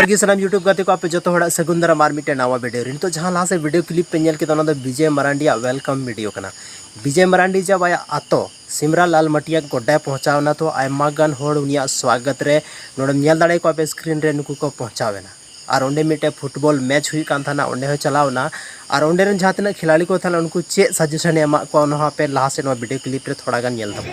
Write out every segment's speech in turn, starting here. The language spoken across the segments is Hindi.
लगी सलाम यूट्यूब गाते को आपे जो सगुन दाराम और मिट्टे नवा वीडियो रे तो जहाँ लास्ट वीडियो क्लिप पे नेल के विजय मरांडी वेलकम वीडियो कना। विजय मरांडी जब आया आतो सिमरा लाल मटिया गोड्डा पहुँचावना तो आयमा गान होड़ उनिया स्वागत रे नोडे नेल दाड़े को आपे स्क्रीन रे नुकु को पहुँचावेना और ओंडे मिट्टे फुटबॉल मैच हुई कान थाना ओंडे हो चलावना और ओंडे रन जहाँ तिना खिलाड़ी को थाना उनको चे सजेशन एमा को वहाँ पे लास्ट से वीडियो क्लिप रे थोड़ा गान नेल तब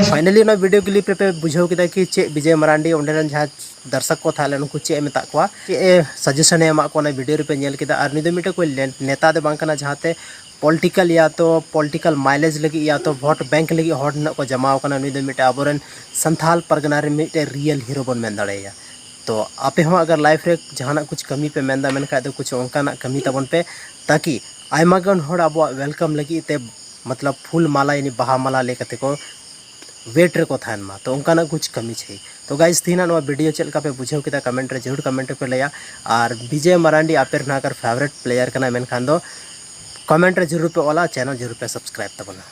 फाइनली वीडियो क्लिप पे बुझाव किया कि चे विजय मरांडी ओंडेरन जहाँ दर्शक को थाले उनको चे मेता को चे सजेशन एमा को वीडियो रे पे नेल किदा और निदे मिटे कोई नेता दे बांकना जहाँते पॉलिटिकल या तो पॉलिटिकल माइलेज लगी या तो वोट बैंक लगी हॉट न को जमा करना निदे मिटे आबोरन संथाल परगना रे मिटे रियल हीरो बन मेन दाड़ेया। तो आपे हो अगर लाइफ रे जहाँ कुछ कमी पे मेन दा मेन खाय तो कुछ ओंकाना कमी तबन पे ताकि आयमा गन होड़ अब वेलकम लगी ते मतलब फूल माला यानी बाहा माला लेकते को वेट रे को थान मा तो उनका कुछ कमी छे। तो गाइस थीना नो वीडियो चलका पे बुझाव किदा कमेंट रे जरूर कमेंट पे लया और विजय मरांडी आपेर ना अगर फेवरेट प्लेयर कना मेन खान दो कमेंट रे जरूर पे ओला चैनल जरूर पे सब्सक्राइब तबना।